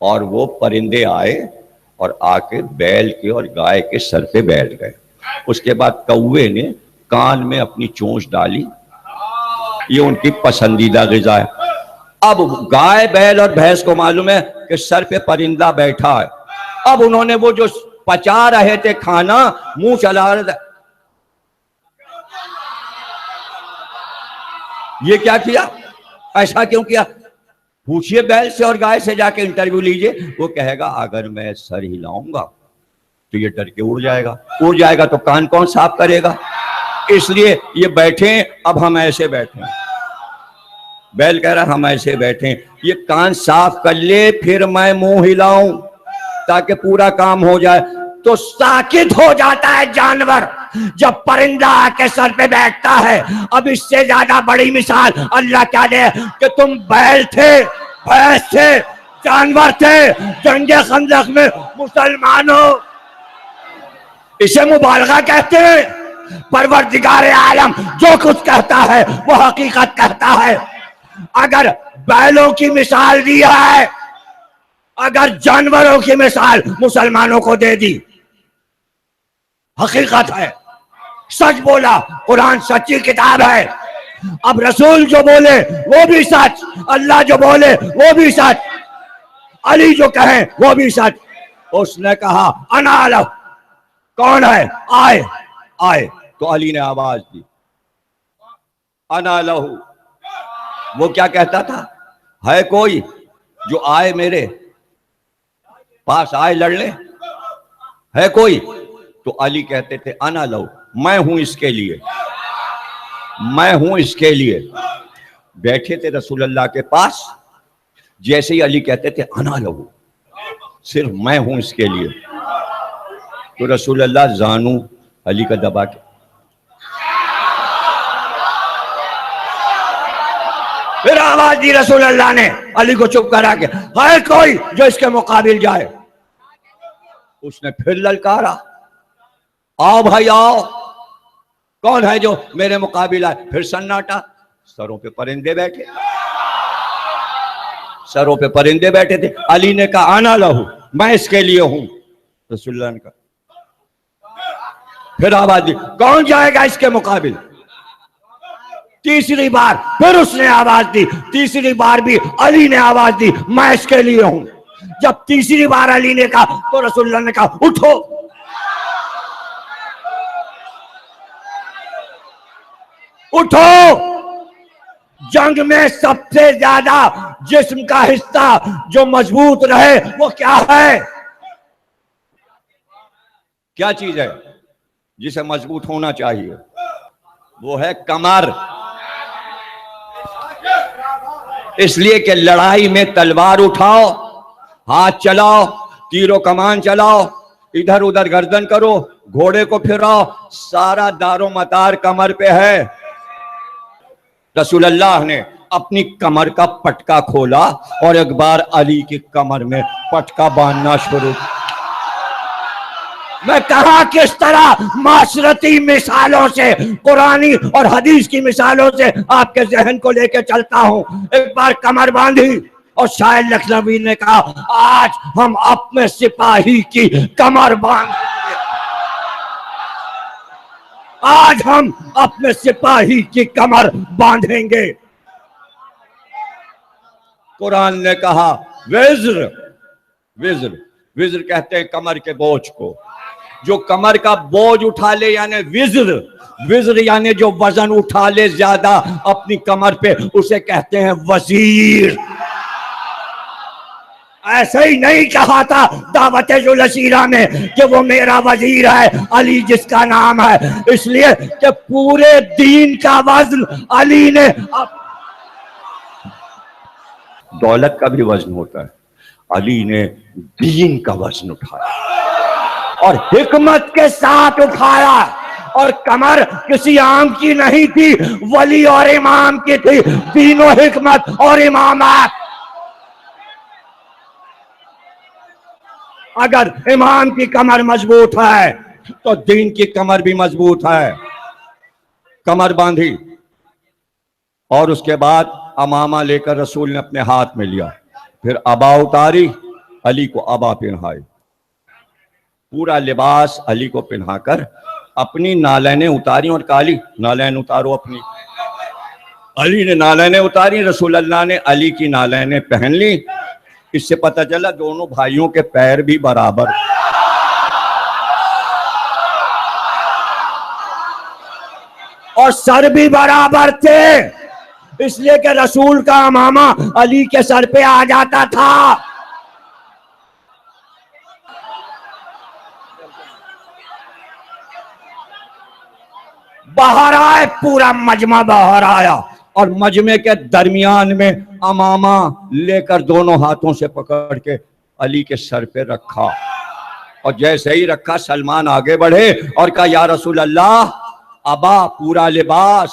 اور وہ پرندے آئے اور آ کے بیل کے اور گائے کے سر پہ بیٹھ گئے. اس کے بعد کوے نے کان میں اپنی چونچ ڈالی. یہ ان کی پسندیدہ غذا ہے. اب گائے بیل اور بھینس کو معلوم ہے کہ سر پہ پرندہ بیٹھا ہے. اب انہوں نے وہ جو پچا رہے تھے کھانا منہ چلا رہے تھے, یہ کیا کیا, ایسا کیوں کیا؟ پوچھئے بیل سے اور گائے سے, جا کے انٹرویو لیجئے, وہ کہے گا اگر میں سر ہلاؤں گا تو یہ ڈر کے اڑ جائے گا تو کان کون صاف کرے گا؟ اس لیے یہ بیٹھیں, اب ہم ایسے بیٹھیں. بیل کہہ رہا ہم ایسے بیٹھیں, یہ کان صاف کر لے پھر میں منہ ہلاؤں تاکہ پورا کام ہو جائے. تو ساکت ہو جاتا ہے جانور جب پرندہ آ کے سر پہ بیٹھتا ہے. اب اس سے زیادہ بڑی مثال اللہ کیا دے کہ تم بیل تھے, بھینس تھے, جانور تھے, جنگ خندق میں مسلمانوں, اسے مبالغہ کہتے ہیں. پروردگار عالم جو کچھ کہتا ہے وہ حقیقت کہتا ہے. اگر بیلوں کی مثال دیا ہے, اگر جانوروں کی مثال مسلمانوں کو دے دی, حقیقت ہے, سچ بولا. قرآن سچی کتاب ہے. اب رسول جو بولے وہ بھی سچ, اللہ جو بولے وہ بھی سچ, علی جو کہیں وہ بھی سچ. اس نے کہا انا لہ, کون ہے؟ آئے. تو علی نے آواز دی انا لہ. وہ کیا کہتا تھا؟ ہے کوئی جو آئے میرے پاس, آئے لڑ لے, ہے کوئی؟ تو علی کہتے تھے انا لہ, میں ہوں اس کے لیے, میں ہوں اس کے لیے. بیٹھے تھے رسول اللہ کے پاس, جیسے ہی علی کہتے تھے انا لہ, صرف میں ہوں اس کے لیے, تو رسول اللہ زانو علی کا دبا کے پھر آواز دی رسول اللہ نے علی کو چپ کرا کے, ہے کوئی جو اس کے مقابل جائے؟ اس نے پھر للکارا, آؤ بھائی آؤ, کون ہے جو میرے مقابل آئے؟ پھر سناٹا. سروں پہ پرندے بیٹھے, سروں پہ پرندے بیٹھے تھے. علی نے کہا انا لہ, میں اس کے لیے ہوں. رسول اللہ نے کہا, پھر آواز دی کون جائے گا اس کے مقابل؟ تیسری بار پھر اس نے آواز دی, تیسری بار بھی علی نے آواز دی میں اس کے لیے ہوں. جب تیسری بار علی نے کہا تو رسول اللہ نے کہا اٹھو, اٹھو. جنگ میں سب سے زیادہ جسم کا حصہ جو مضبوط رہے وہ کیا ہے؟ کیا چیز ہے جسے مضبوط ہونا چاہیے؟ وہ ہے کمر. اس لیے کہ لڑائی میں تلوار اٹھاؤ, ہاتھ چلاؤ, تیر و کمان چلاؤ, ادھر ادھر گردن کرو, گھوڑے کو پھراؤ, سارا دار و مدار کمر پہ ہے. رسول اللہ نے اپنی کمر کا پٹکا کھولا اور ایک بار علی کی کمر میں پٹکا باندھنا شروع. میں کہا کس طرح معاشرتی مثالوں سے, قرآنی اور حدیث کی مثالوں سے آپ کے ذہن کو لے کے چلتا ہوں. ایک بار کمر باندھی اور شاعر لکھنوی نے کہا آج ہم اپنے سپاہی کی کمر باندھیں گے, آج ہم اپنے سپاہی کی کمر باندھیں گے. قرآن نے کہا وزر, وزر, وزر کہتے ہیں کمر کے بوجھ کو. جو کمر کا بوجھ اٹھا لے یعنی وزر, وزر یعنی جو وزن اٹھا لے زیادہ اپنی کمر پہ, اسے کہتے ہیں وزیر. ایسے ہی نہیں کہا تھا دعوت ذوالسیرہ میں کہ وہ میرا وزیر ہے علی جس کا نام ہے, اس لیے کہ پورے دین کا وزن علی نے. دولت کا بھی وزن ہوتا ہے, علی نے دین کا وزن اٹھایا اور حکمت کے ساتھ اٹھایا. اور کمر کسی عام کی نہیں تھی, ولی اور امام کی تھی. دین و حکمت اور امامات. اگر امام کی کمر مضبوط ہے تو دین کی کمر بھی مضبوط ہے. کمر باندھی اور اس کے بعد امامہ لے کر رسول نے اپنے ہاتھ میں لیا, پھر ابا اتاری علی کو عبا پہنائے، پورا لباس علی کو پہنا کر اپنی نالینیں اتاری اور کہا علی نالین اتارو اپنی۔ علی نے نالینیں اتاری، رسول اللہ نے علی کی نالینیں پہن لی۔ اس سے پتہ چلا دونوں بھائیوں کے پیر بھی برابر، اور سر بھی برابر تھے، اس لیے کہ رسول کا امامہ علی کے سر پہ آ جاتا تھا۔ باہر آئے، پورا مجمع باہر آیا، اور مجمع کے درمیان میں امامہ لے کر دونوں ہاتھوں سے پکڑ کے علی کے سر پہ رکھا، اور جیسے ہی رکھا سلمان آگے بڑھے اور کہا یا رسول اللہ، عبا پورا لباس،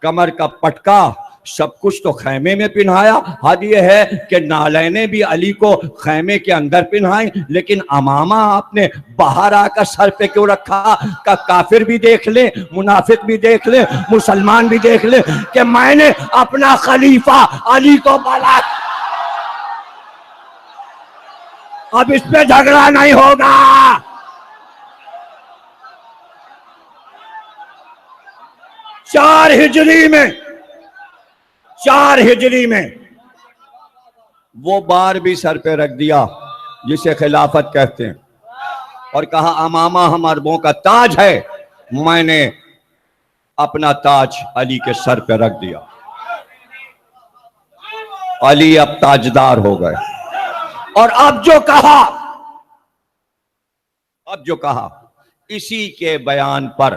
کمر کا پٹکا، سب کچھ تو خیمے میں پہنایا، حد یہ ہے کہ نالینیں بھی علی کو خیمے کے اندر پہنائیں، لیکن امامہ آپ نے باہر آ کر سر پہ کیوں رکھا؟ کہ کافر بھی دیکھ لیں، منافق بھی دیکھ لیں، مسلمان بھی دیکھ لیں کہ میں نے اپنا خلیفہ علی کو بلا۔ اب اس پہ جھگڑا نہیں ہوگا۔ چار ہجری میں وہ بار بھی سر پہ رکھ دیا جسے خلافت کہتے ہیں، اور کہا امامہ ہم عربوں کا تاج ہے، میں نے اپنا تاج علی کے سر پہ رکھ دیا۔ علی اب تاجدار ہو گئے، اور اب جو کہا اسی کے بیان پر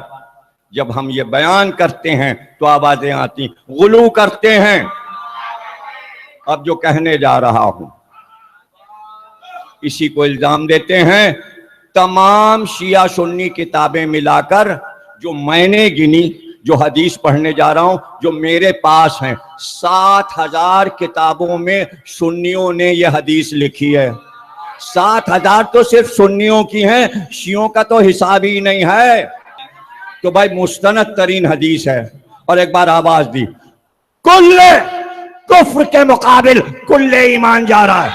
جب ہم یہ بیان کرتے ہیں تو آوازیں آتی غلو کرتے ہیں۔ اب جو کہنے جا رہا ہوں اسی کو الزام دیتے ہیں۔ تمام شیعہ سنی کتابیں ملا کر جو میں نے گنی، جو حدیث پڑھنے جا رہا ہوں، جو میرے پاس ہیں، 7,000 کتابوں میں سنیوں نے یہ حدیث لکھی ہے۔ 7,000 تو صرف سنیوں کی ہیں، شیعوں کا تو حساب ہی نہیں ہے۔ تو بھائی مستند ترین حدیث ہے، اور ایک بار آواز دی کل کفر کے مقابل کل ایمان جا رہا ہے۔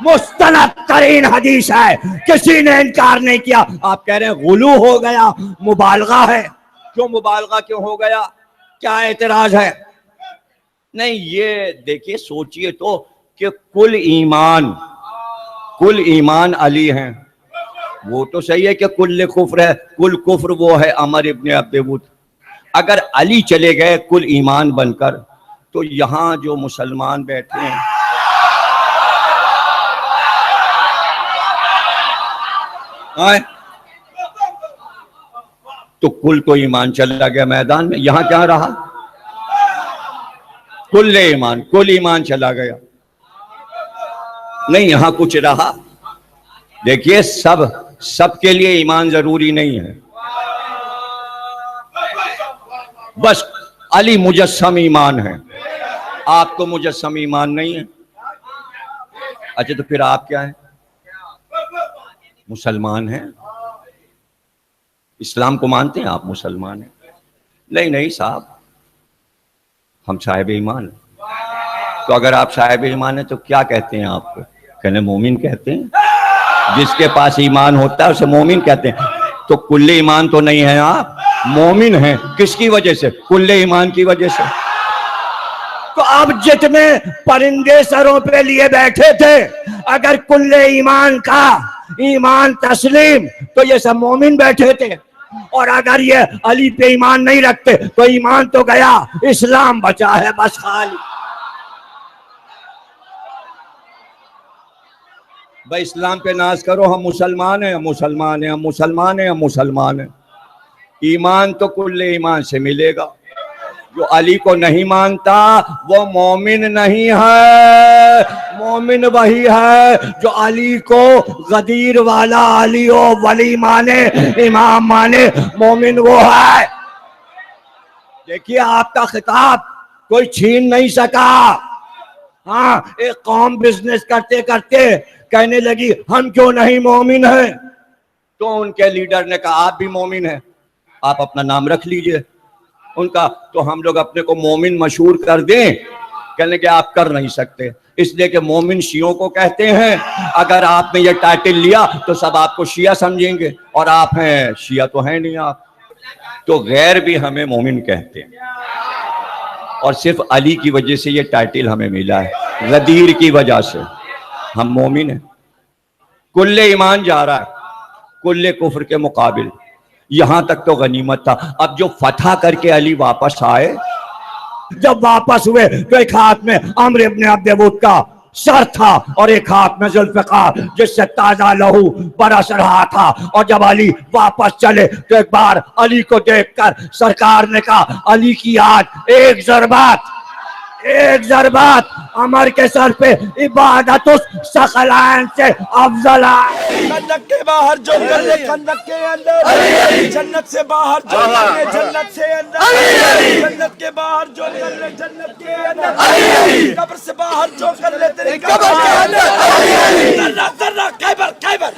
مستند ترین حدیث ہے، کسی نے انکار نہیں کیا۔ آپ کہہ رہے ہیں غلو ہو گیا، مبالغہ ہے۔ کیوں مبالغہ کیوں ہو گیا؟ کیا اعتراض ہے؟ نہیں، یہ دیکھیے سوچئے تو کہ کل ایمان علی ہیں، وہ تو صحیح ہے کہ کل کفر ہے، کل کفر وہ ہے عمر ابن عبد ود۔ اگر علی چلے گئے کل ایمان بن کر، تو یہاں جو مسلمان بیٹھے ہیں تو کل تو ایمان چلا گیا میدان میں، یہاں کیا رہا؟ کل ایمان چلا گیا، نہیں یہاں کچھ رہا۔ دیکھیے سب کے لیے ایمان ضروری نہیں ہے، بس علی مجسم ایمان ہے، آپ تو مجسم ایمان نہیں ہے۔ اچھا تو پھر آپ کیا ہیں؟ مسلمان ہیں؟ اسلام کو مانتے ہیں آپ؟ مسلمان ہیں؟ نہیں صاحب، ہم صاحب ایمان ہیں۔ تو اگر آپ صاحب ایمان ہیں تو کیا کہتے ہیں آپ؟ کہنے مومن کہتے ہیں، جس کے پاس ایمان ہوتا ہے اسے مومن کہتے ہیں۔ تو کل ایمان تو نہیں ہے، آپ مومن ہیں، کس کی وجہ سے؟ کل ایمان کی وجہ سے۔ تو اب جتنے پرندے سروں پہ لیے بیٹھے تھے، اگر کل ایمان کا ایمان تسلیم تو یہ سب مومن بیٹھے تھے، اور اگر یہ علی پہ ایمان نہیں رکھتے تو ایمان تو گیا، اسلام بچا ہے بس خالی۔ بھائی اسلام پہ ناز کرو، ہم مسلمان ہیں۔ ایمان تو کل ایمان سے ملے گا۔ جو علی کو نہیں مانتا وہ مومن نہیں ہے، مومن وہی ہے جو علی کو غدیر والا علی و ولی مانے، امام مانے، مومن وہ ہے۔ دیکھیے آپ کا خطاب کوئی چھین نہیں سکا۔ ہاں، ایک قوم بزنس کرتے کرتے کہنے لگی ہم کیوں نہیں مومن ہیں، تو ان کے لیڈر نے کہا آپ بھی مومن ہیں، آپ اپنا نام رکھ لیجئے۔ ان کا تو ہم لوگ اپنے کو مومن مشہور کر دیں کہنے کہ آپ کر نہیں سکتے، اس لیے کہ مومن شیعوں کو کہتے ہیں اگر آپ نے یہ ٹائٹل لیا تو سب آپ کو شیعہ سمجھیں گے، اور آپ ہیں شیعہ تو ہیں نہیں آپ، تو غیر بھی ہمیں مومن کہتے ہیں، اور صرف علی کی وجہ سے یہ ٹائٹل ہمیں ملا ہے، غدیر کی وجہ سے ہم مومن ہیں۔ کل ایمان جا رہا ہے کل کفر کے مقابل، یہاں تک تو غنیمت تھا۔ اب جو فتح کر کے علی واپس آئے، جب واپس ہوئے تو ایک ہاتھ میں عمرو ابن عبد ود کا سر تھا اور ایک ہاتھ میں ذوالفقار جس سے تازہ لہو برس رہا تھا، اور جب علی واپس چلے تو ایک بار علی کو دیکھ کر سرکار نے کہا علی کی آج ایک ضربات عمر کے سر پہ عبادت الثقلین سے افضل ہے۔ خندق کے باہر جو کر لے خندق کے اندر، جنت سے باہر جو کر لے جنت سے اندر، جنت کے باہر جو کر لے جنت کے اندر، قبر سے باہر جو کر لے تیری قبر کے اندر، ذرہ ذرہ خیبر خیبر